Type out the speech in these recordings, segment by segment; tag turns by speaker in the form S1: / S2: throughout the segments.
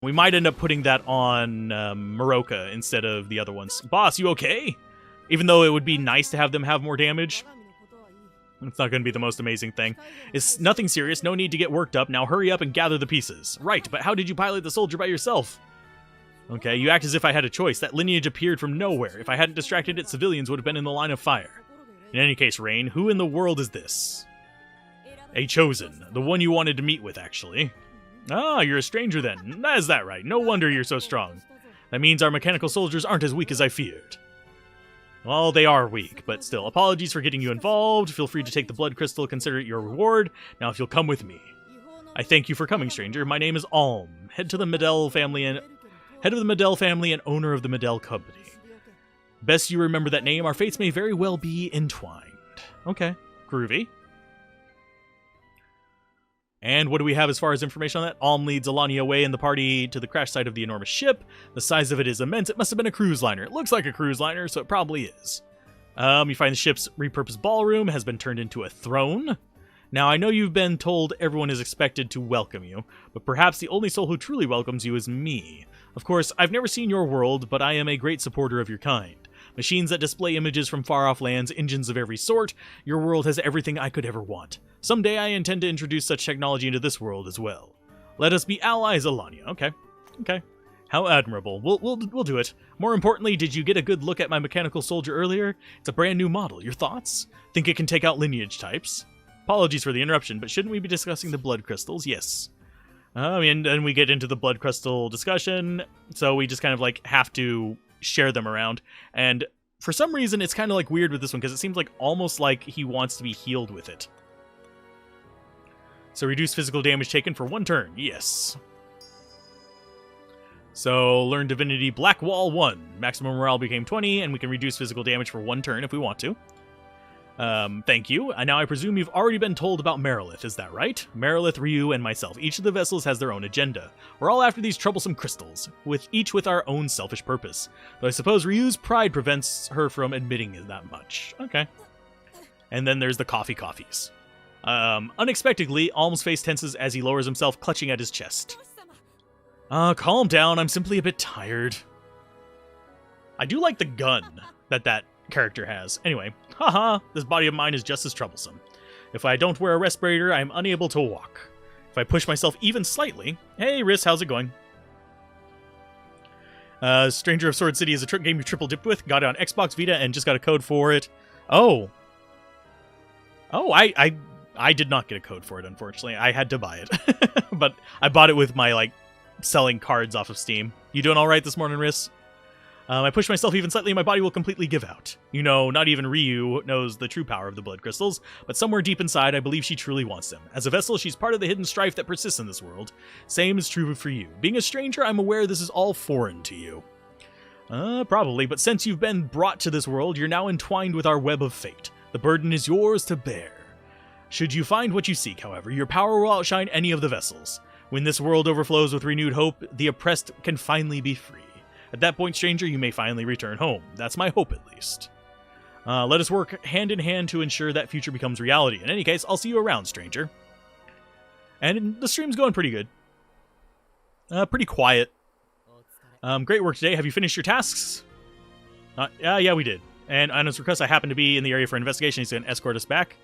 S1: We might end up putting that on Maroka instead of the other ones. Boss, you okay? Even though it would be nice to have them have more damage, it's not going to be the most amazing thing. It's nothing serious, no need to get worked up. Now hurry up and gather the pieces. Right, but how did you pilot the soldier by yourself? Okay, you act as if I had a choice. That lineage appeared from nowhere. If I hadn't distracted it, civilians would have been in the line of fire. In any case, Rain, who in the world is this? A chosen. The one you wanted to meet with, actually. Ah, you're a stranger then. Is that right? No wonder you're so strong. That means our mechanical soldiers aren't as weak as I feared. Well, they are weak, but still, apologies for getting you involved. Feel free to take the blood crystal, consider it your reward. Now if you'll come with me. I thank you for coming, stranger. My name is Alm, head of the Medell family and owner of the Medell Company. Best you remember that name. Our fates may very well be entwined. Okay, groovy. And what do we have as far as information on that? Alm leads Alani away in the party to the crash site of the enormous ship. The size of it is immense. It must have been a cruise liner. It looks like a cruise liner, so it probably is. You find the ship's repurposed ballroom has been turned into a throne. Now, I know you've been told everyone is expected to welcome you, but perhaps the only soul who truly welcomes you is me. Of course, I've never seen your world, but I am a great supporter of your kind. Machines that display images from far-off lands, engines of every sort. Your world has everything I could ever want. Someday I intend to introduce such technology into this world as well. Let us be allies, Alania. Okay. How admirable. We'll do it. More importantly, did you get a good look at my mechanical soldier earlier? It's a brand new model. Your thoughts? Think it can take out lineage types? Apologies for the interruption, but shouldn't we be discussing the blood crystals? Yes. And then we get into the blood crystal discussion, so we just kind of like have to share them around. And for some reason, it's kind of like weird with this one, because it seems like almost like he wants to be healed with it. So reduce physical damage taken for 1 turn. Yes. So learn Divinity Black Wall 1. Maximum morale became 20, and we can reduce physical damage for 1 turn if we want to. Thank you. And now I presume you've already been told about Marilith, is that right? Marilith, Ryu, and myself. Each of the vessels has their own agenda. We're all after these troublesome crystals, each with our own selfish purpose. Though I suppose Ryu's pride prevents her from admitting it that much. Okay. And then there's the coffees. Unexpectedly, Alm's face tenses as he lowers himself, clutching at his chest. Calm down, I'm simply a bit tired. I do like the gun that character has. Anyway, this body of mine is just as troublesome. If I don't wear a respirator, I am unable to walk. If I push myself even slightly... Hey, Riss, how's it going? Stranger of Sword City is a game you triple dipped with. Got it on Xbox Vita and just got a code for it. Oh, I did not get a code for it, unfortunately. I had to buy it. But I bought it with my, selling cards off of Steam. You doing alright this morning, Riss? I push myself even slightly, my body will completely give out. You know, not even Ryu knows the true power of the blood crystals, but somewhere deep inside, I believe she truly wants them. As a vessel, she's part of the hidden strife that persists in this world. Same is true for you. Being a stranger, I'm aware this is all foreign to you. Probably, but since you've been brought to this world, you're now entwined with our web of fate. The burden is yours to bear. Should you find what you seek, however, your power will outshine any of the vessels. When this world overflows with renewed hope, the oppressed can finally be free. At that point, stranger, you may finally return home. That's my hope, at least. Let us work hand in hand to ensure that future becomes reality. In any case, I'll see you around, stranger. And the stream's going pretty good. Pretty quiet. Great work today. Have you finished your tasks? Yeah, we did. And on his request, I happen to be in the area for investigation. He's going to escort us back.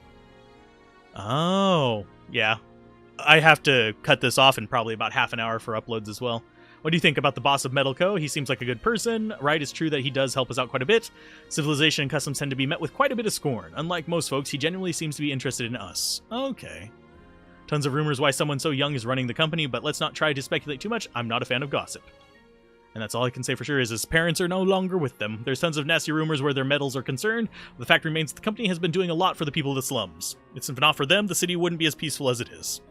S1: Oh, yeah. I have to cut this off in probably about half an hour for uploads as well. What do you think about the boss of Metal Co? He seems like a good person. Right, it's true that he does help us out quite a bit. Civilization and customs tend to be met with quite a bit of scorn. Unlike most folks, he genuinely seems to be interested in us. Okay. Tons of rumors why someone so young is running the company, but let's not try to speculate too much. I'm not a fan of gossip. And that's all I can say for sure is his parents are no longer with them. There's tons of nasty rumors where their metals are concerned. The fact remains the company has been doing a lot for the people of the slums. If not for them, the city wouldn't be as peaceful as it is.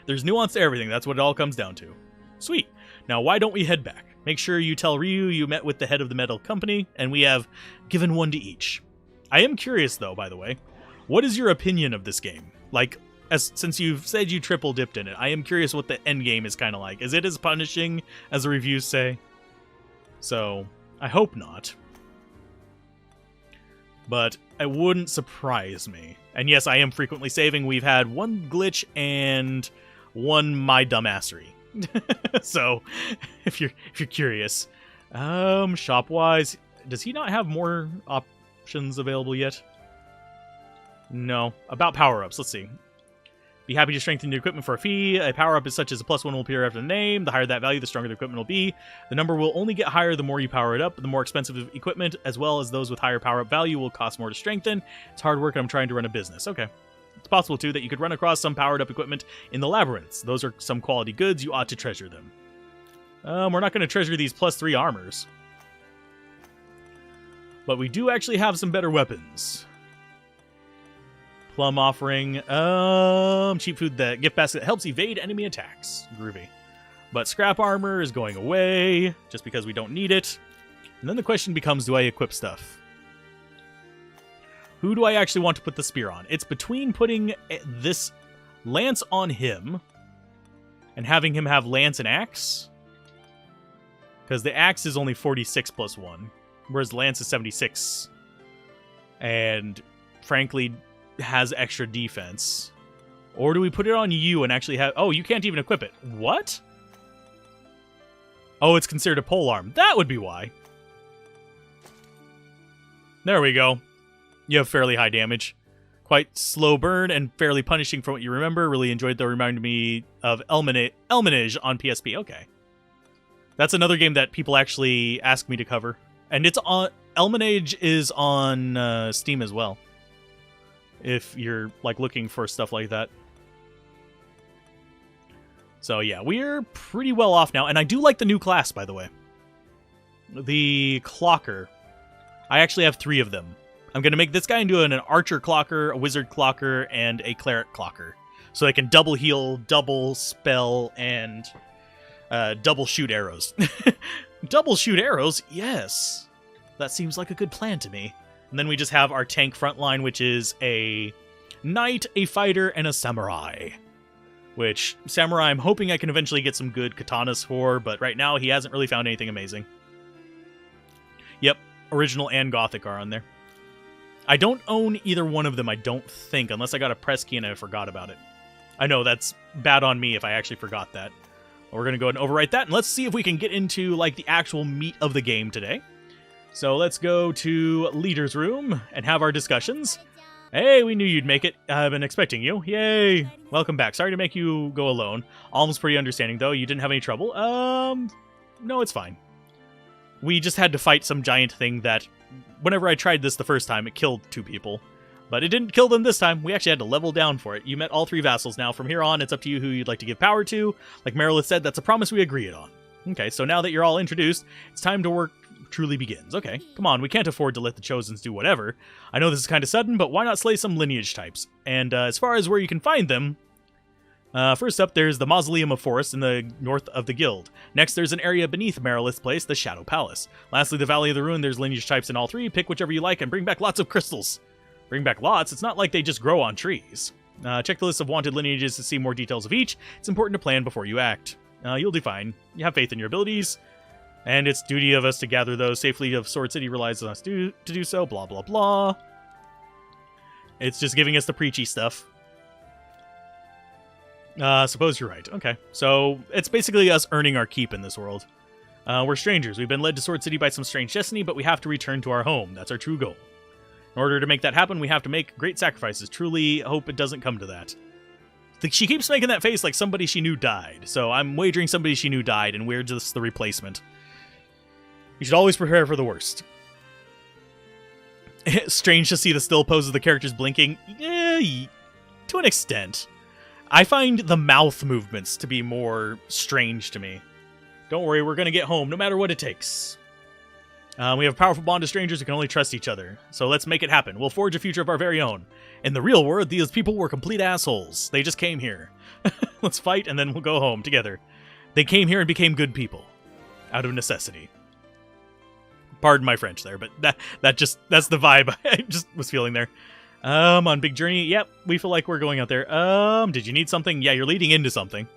S1: There's nuance to everything. That's what it all comes down to. Sweet. Now, why don't we head back? Make sure you tell Ryu you met with the head of the metal company, and we have given one to each. I am curious, though, by the way. What is your opinion of this game? Since you've said you triple dipped in it, I am curious what the end game is kind of like. Is it as punishing as the reviews say? So, I hope not. But it wouldn't surprise me. And yes, I am frequently saving. We've had one glitch and one my dumbassery. So, if you're curious, shop wise, does he not have more options available yet? No. About power-ups, let's see. Be happy to strengthen your equipment for a fee. A power-up is such as a +1 will appear after the name. The higher that value, the stronger the equipment will be. The number will only get higher the more you power it up. The more expensive equipment, as well as those with higher power-up value, will cost more to strengthen. It's hard work and I'm trying to run a business. Okay. It's possible, too, that you could run across some powered-up equipment in the labyrinths. Those are some quality goods. You ought to treasure them. We're not going to treasure these +3 armors. But we do actually have some better weapons. Plum offering. Cheap food, the gift basket that helps evade enemy attacks. Groovy. But scrap armor is going away, just because we don't need it. And then the question becomes, do I equip stuff? Who do I actually want to put the spear on? It's between putting this lance on him and having him have lance and axe. Because the axe is only 46 + 1, whereas lance is 76. And frankly, has extra defense. Or do we put it on you and actually have... Oh, you can't even equip it. What? Oh, it's considered a polearm. That would be why. There we go. You have fairly high damage. Quite slow burn and fairly punishing from what you remember. Really enjoyed, though. Reminded me of Elmenage on PSP. Okay. That's another game that people actually ask me to cover. And it's on... Elmenage is on Steam as well. If you're, like, looking for stuff like that. So, yeah. We're pretty well off now. And I do like the new class, by the way. The Clocker. I actually have 3 of them. I'm going to make this guy into an archer clocker, a wizard clocker, and a cleric clocker. So I can double heal, double spell, and double shoot arrows. Double shoot arrows? Yes. That seems like a good plan to me. And then we just have our tank frontline, which is a knight, a fighter, and a samurai. Which, samurai, I'm hoping I can eventually get some good katanas for, but right now he hasn't really found anything amazing. Yep, original and gothic are on there. I don't own either one of them, I don't think, unless I got a press key and I forgot about it. I know, that's bad on me if I actually forgot that. We're going to go ahead and overwrite that, and let's see if we can get into, like, the actual meat of the game today. So let's go to Leader's Room and have our discussions. Hey, we knew you'd make it. I've been expecting you. Yay! Welcome back. Sorry to make you go alone. Alm's pretty understanding, though. You didn't have any trouble. No, it's fine. We just had to fight some giant thing that... Whenever I tried this the first time, it killed 2 people. But it didn't kill them this time. We actually had to level down for it. You met all 3 vassals now. From here on, it's up to you who you'd like to give power to. Like Merilith said, that's a promise we agreed on. Okay, so now that you're all introduced, it's time to work truly begins. Okay, come on, we can't afford to let the Chosens do whatever. I know this is kind of sudden, but why not slay some lineage types? And as far as where you can find them, first up, there's the Mausoleum of Forest in the north of the Guild. Next, there's an area beneath Merilith's place, the Shadow Palace. Lastly, the Valley of the Ruin, there's lineage types in all 3. Pick whichever you like and bring back lots of crystals. Bring back lots? It's not like they just grow on trees. Check the list of wanted lineages to see more details of each. It's important to plan before you act. You'll do fine. You have faith in your abilities. And it's duty of us to gather those safely of Sword City relies on us to do so, blah, blah, blah. It's just giving us the preachy stuff. Suppose you're right. Okay. So, it's basically us earning our keep in this world. We're strangers. We've been led to Sword City by some strange destiny, but we have to return to our home. That's our true goal. In order to make that happen, we have to make great sacrifices. Truly hope it doesn't come to that. She keeps making that face like somebody she knew died. So, I'm wagering somebody she knew died, and we're just the replacement. You should always prepare for the worst. Strange to see the still pose of the characters blinking. Yeah, to an extent. I find the mouth movements to be more strange to me. Don't worry, we're going to get home, no matter what it takes. We have a powerful bond of strangers who can only trust each other. So let's make it happen. We'll forge a future of our very own. In the real world, these people were complete assholes. They just came here. Let's fight, and then we'll go home together. They came here and became good people. Out of necessity. Pardon my French there, but that's the vibe I just was feeling there. On Big Journey, yep, we feel like we're going out there. Did you need something? Yeah, you're leading into something.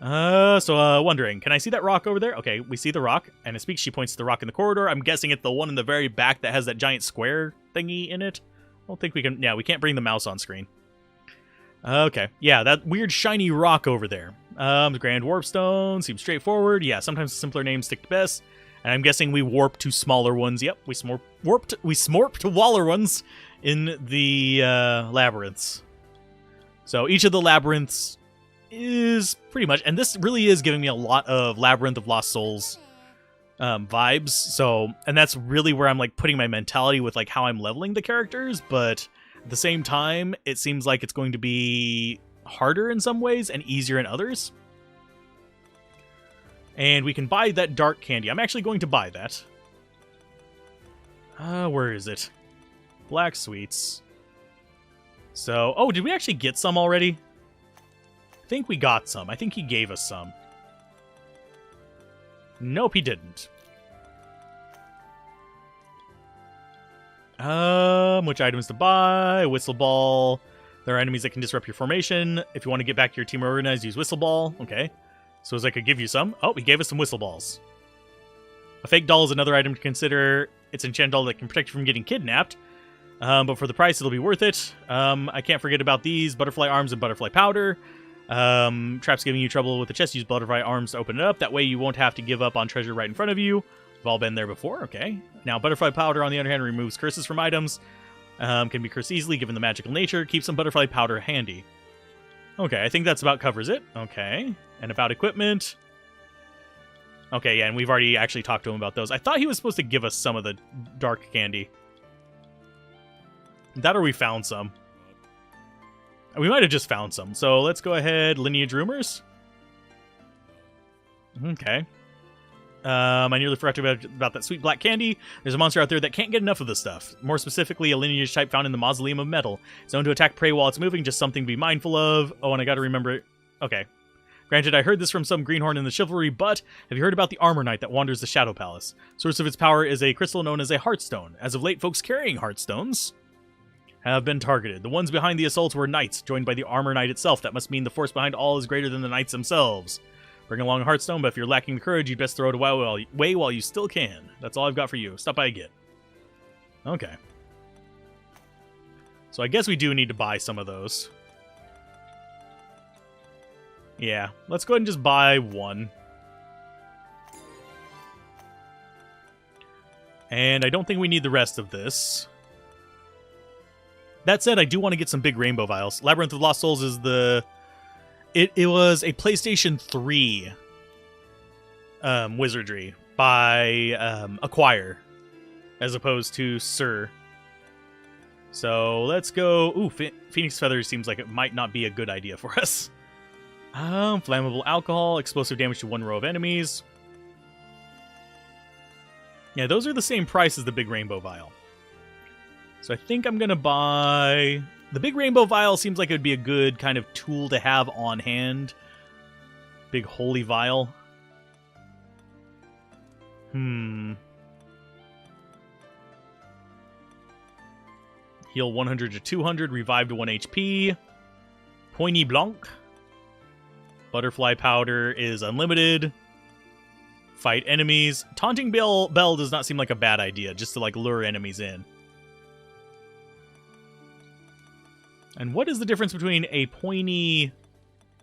S1: Wondering, can I see that rock over there? Okay, we see the rock, and it speaks, she points to the rock in the corridor. I'm guessing it's the one in the very back that has that giant square thingy in it. I don't think we can, yeah, we can't bring the mouse on screen. Okay, yeah, that weird shiny rock over there. The Grand Warp Stone seems straightforward. Yeah, sometimes simpler names stick to best. And I'm guessing we warp to smaller ones. Yep, we smorp to waller ones in the labyrinths. So each of the labyrinths is pretty much, and this really is giving me a lot of Labyrinth of Lost Souls vibes. So, and that's really where I'm like putting my mentality with like how I'm leveling the characters. But at the same time, it seems like it's going to be harder in some ways and easier in others. And we can buy that dark candy. I'm actually going to buy that. Where is it? Black sweets. So, oh, did we actually get some already? I think we got some. I think he gave us some. Nope, he didn't. Which items to buy? Whistle ball. There are enemies that can disrupt your formation. If you want to get back to your team organized, use whistle ball. Okay. So as I could give you some. Oh, he gave us some whistle balls. A fake doll is another item to consider. It's an enchanted doll that can protect you from getting kidnapped. But for the price, it'll be worth it. I can't forget about these. Butterfly arms and butterfly powder. Traps giving you trouble with the chest. Use butterfly arms to open it up. That way you won't have to give up on treasure right in front of you. We've all been there before. Okay. Now, butterfly powder, on the other hand, removes curses from items. Can be cursed easily given the magical nature. Keep some butterfly powder handy. Okay, I think that's about covers it. Okay. And about equipment. Okay, yeah, and we've already actually talked to him about those. I thought he was supposed to give us some of the dark candy. That or we found some. We might have just found some. So let's go ahead. Lineage rumors. Okay. I nearly forgot about that sweet black candy. There's a monster out there that can't get enough of this stuff. More specifically, a lineage type found in the Mausoleum of Metal. It's known to attack prey while it's moving, just something to be mindful of. Oh, and I gotta remember it. Okay. Granted, I heard this from some greenhorn in the chivalry, but have you heard about the Armor Knight that wanders the Shadow Palace? Source of its power is a crystal known as a Heartstone. As of late, folks carrying Heartstones have been targeted. The ones behind the assaults were knights, joined by the Armor Knight itself. That must mean the force behind all is greater than the knights themselves. Bring along a Heartstone, but if you're lacking the courage, you'd best throw it away while you still can. That's all I've got for you. Stop by again. Okay. So I guess we do need to buy some of those. Yeah, let's go ahead and just buy one. And I don't think we need the rest of this. That said, I do want to get some big rainbow vials. Labyrinth of Lost Souls is the... It was a PlayStation 3 wizardry by Acquire, as opposed to Sir. So let's go... Ooh, Phoenix Feathers seems like it might not be a good idea for us. Flammable alcohol, explosive damage to one row of enemies. Yeah, those are the same price as the big rainbow vial. So I think I'm going to buy... The big rainbow vial seems like it would be a good kind of tool to have on hand. Big holy vial. Heal 100 to 200, revive to 1 HP. Poigny Blanc. Butterfly powder is unlimited. Fight enemies. Taunting Bell does not seem like a bad idea, just to like lure enemies in. And what is the difference between a Poigny...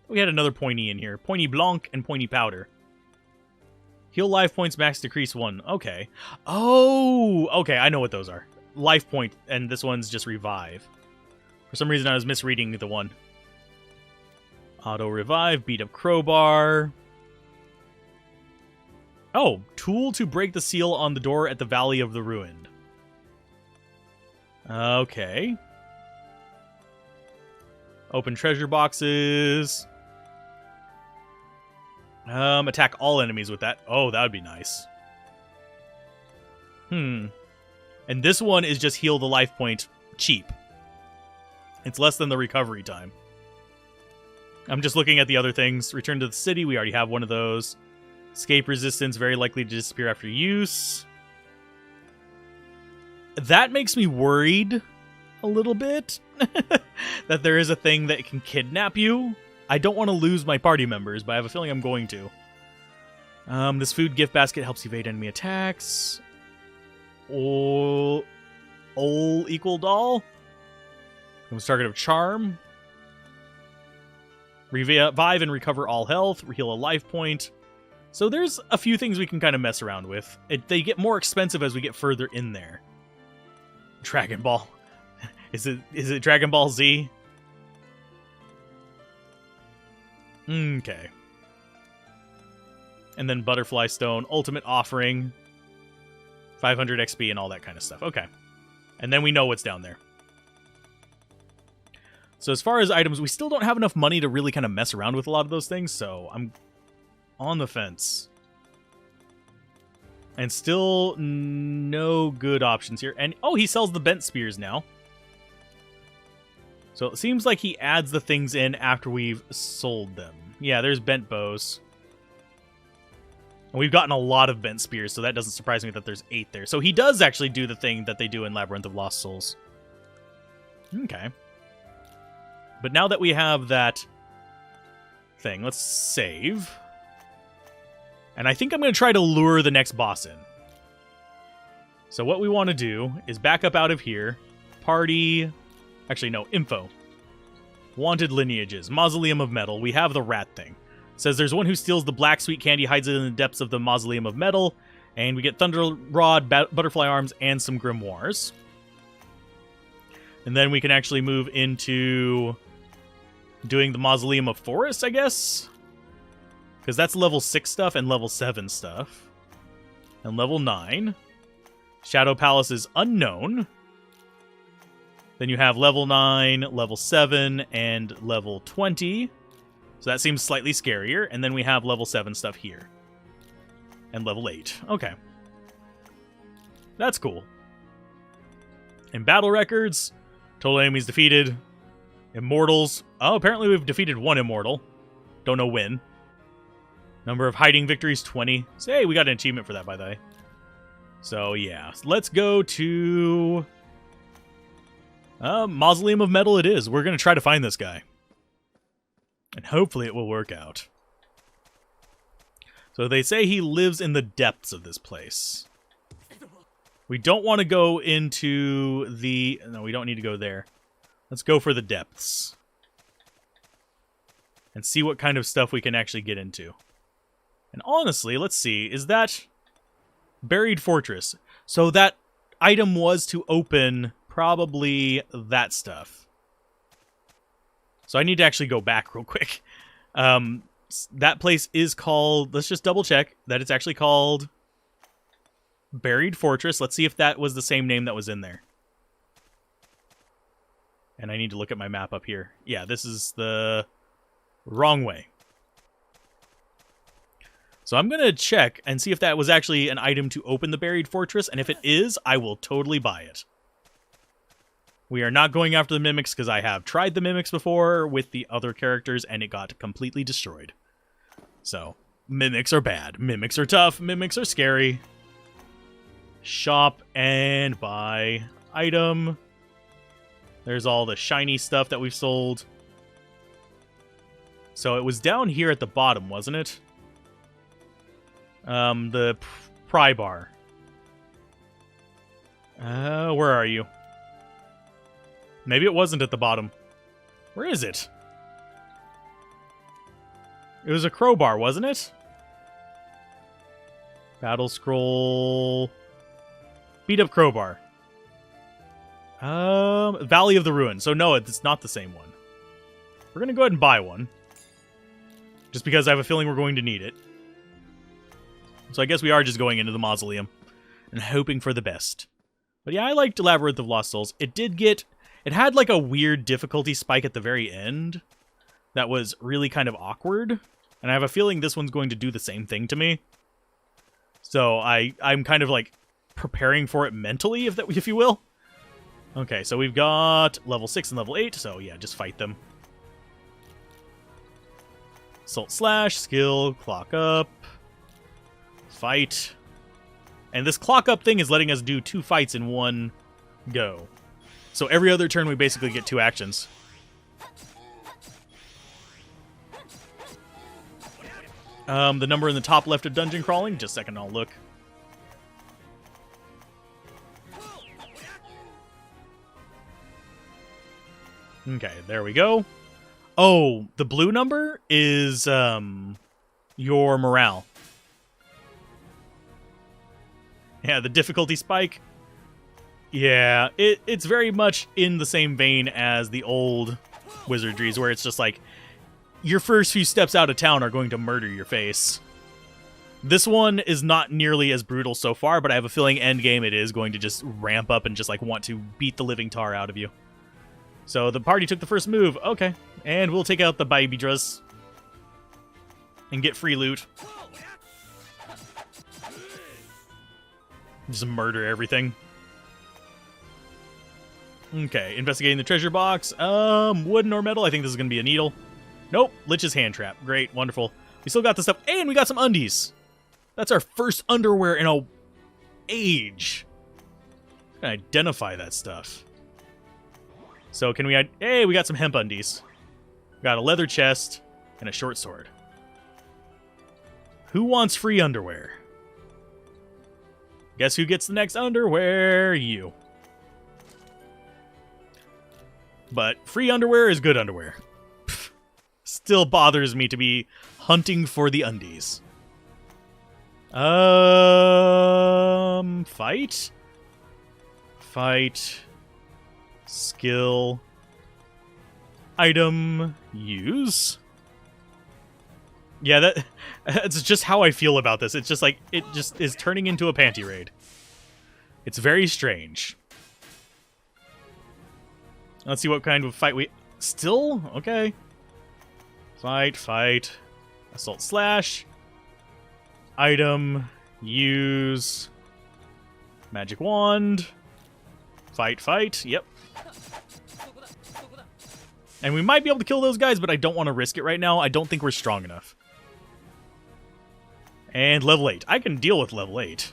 S1: We had another Poigny in here. Poigny Blanc and Poigny Powder. Heal life points, max decrease 1. Okay. Oh! Okay, I know what those are. Life point, and this one's just revive. For some reason, I was misreading the one. Auto revive, beat up crowbar. Oh, tool to break the seal on the door at the Valley of the Ruined. Okay. Open treasure boxes. Attack all enemies with that. Oh, that would be nice. And this one is just heal the life point cheap. It's less than the recovery time. I'm just looking at the other things. Return to the city. We already have one of those. Escape resistance, very likely to disappear after use. That makes me worried a little bit. That there is a thing that can kidnap you. I don't want to lose my party members, but I have a feeling I'm going to. This food gift basket helps evade enemy attacks. Ol equal doll. It was target of charm. Revive and recover all health, heal a life point. So there's a few things we can kind of mess around with. They get more expensive as we get further in there. Dragon Ball. Is it Dragon Ball Z? Okay. And then Butterfly Stone, Ultimate Offering, 500 XP and all that kind of stuff. Okay. And then we know what's down there. So as far as items, we still don't have enough money to really kind of mess around with a lot of those things, so I'm on the fence. And still no good options here. And, oh, he sells the bent spears now. So it seems like he adds the things in after we've sold them. Yeah, there's bent bows. And we've gotten a lot of bent spears, so that doesn't surprise me that there's 8 there. So he does actually do the thing that they do in Labyrinth of Lost Souls. Okay. But now that we have that thing, let's save. And I think I'm going to try to lure the next boss in. So what we want to do is back up out of here. Party... Actually, no, info. Wanted lineages. Mausoleum of Metal. We have the rat thing. It says there's one who steals the black sweet candy, hides it in the depths of the Mausoleum of Metal. And we get Thunder Rod, Butterfly Arms, and some Grimoires. And then we can actually move into doing the Mausoleum of Forest, I guess? Because that's level 6 stuff and level 7 stuff. And level 9. Shadow Palace is unknown. Then you have level 9, level 7, and level 20. So that seems slightly scarier. And then we have level 7 stuff here. And level 8. Okay. That's cool. In battle records, total enemies defeated. Immortals. Oh, apparently we've defeated 1 immortal. Don't know when. Number of hiding victories, 20. So, hey, we got an achievement for that, by the way. So, yeah. Let's go to... Mausoleum of Metal it is. We're going to try to find this guy. And hopefully it will work out. So they say he lives in the depths of this place. We don't want to go into the... No, we don't need to go there. Let's go for the depths. And see what kind of stuff we can actually get into. And honestly, let's see. Is that... Buried Fortress. So that item was to open... Probably that stuff. So I need to actually go back real quick. That place is called... Let's just double check that it's actually called Buried Fortress. Let's see if that was the same name that was in there. And I need to look at my map up here. Yeah, this is the wrong way. So I'm going to check and see if that was actually an item to open the Buried Fortress. And if it is, I will totally buy it. We are not going after the mimics because I have tried the mimics before with the other characters and it got completely destroyed. So, mimics are bad. Mimics are tough. Mimics are scary. Shop and buy item. There's all the shiny stuff that we've sold. So it was down here at the bottom, wasn't it? The pry bar. Where are you? Maybe it wasn't at the bottom. Where is it? It was a crowbar, wasn't it? Battle scroll. Beat up crowbar. Valley of the Ruin. So no, it's not the same one. We're gonna go ahead and buy one. Just because I have a feeling we're going to need it. So I guess we are just going into the mausoleum. And hoping for the best. But yeah, I liked Labyrinth of Lost Souls. It had like a weird difficulty spike at the very end that was really kind of awkward. And I have a feeling this one's going to do the same thing to me. So I'm kind of like preparing for it mentally, if you will. Okay, so we've got level 6 and level 8, so yeah, just fight them. Assault slash, skill, clock up, fight. And this clock up thing is letting us do 2 fights in one go. So every other turn we basically get 2 actions. The number in the top left of dungeon crawling, just a second, I'll look. Okay, there we go. Oh, the blue number is your morale. Yeah, the difficulty spike. Yeah, it's very much in the same vein as the old wizardries, where it's just like, your first few steps out of town are going to murder your face. This one is not nearly as brutal so far, but I have a feeling endgame it is going to just ramp up and just like want to beat the living tar out of you. So the party took the first move. Okay. And we'll take out the Baibidras and get free loot. Just murder everything. Okay, investigating the treasure box. Wooden or metal? I think this is going to be a needle. Nope, Lich's hand trap. Great, wonderful. We still got the stuff, and we got some undies. That's our first underwear in a age. I can identify that stuff. So can we... Hey, we got some hemp undies. We got a leather chest and a short sword. Who wants free underwear? Guess who gets the next underwear? You. But free underwear is good underwear. Pfft. Still bothers me to be hunting for the undies. Fight? Fight. Skill. Item. Use. Yeah, that's just how I feel about this. It's just like, it just is turning into a panty raid. It's very strange. Let's see what kind of fight we... Still? Okay. Fight, fight. Assault slash. Item. Use. Magic wand. Fight, fight. Yep. And we might be able to kill those guys, but I don't want to risk it right now. I don't think we're strong enough. And level 8. I can deal with level 8.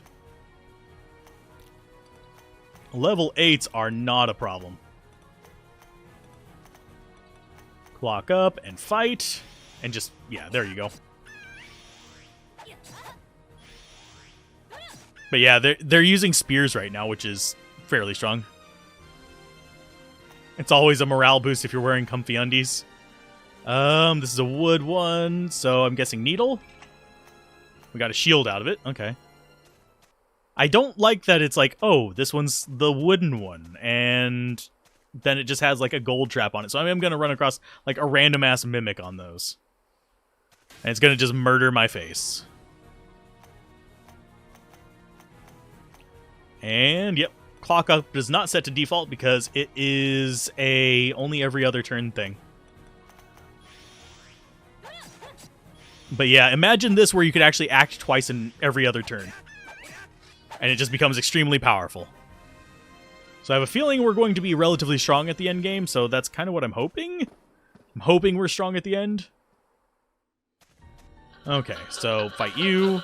S1: Level 8s are not a problem. Clock up and fight. And just, yeah, there you go. But yeah, they're using spears right now, which is fairly strong. It's always a morale boost if you're wearing comfy undies. This is a wood one, so I'm guessing needle. We got a shield out of it. Okay. I don't like that it's like, oh, this one's the wooden one, and then it just has like a gold trap on it. So I'm going to run across like a random ass mimic on those. And it's going to just murder my face. And yep, clock up is not set to default because it is a only every other turn thing. But yeah, imagine this where you could actually act twice in every other turn. And it just becomes extremely powerful. So I have a feeling we're going to be relatively strong at the end game, so that's kind of what I'm hoping. I'm hoping we're strong at the end. Okay, so fight you.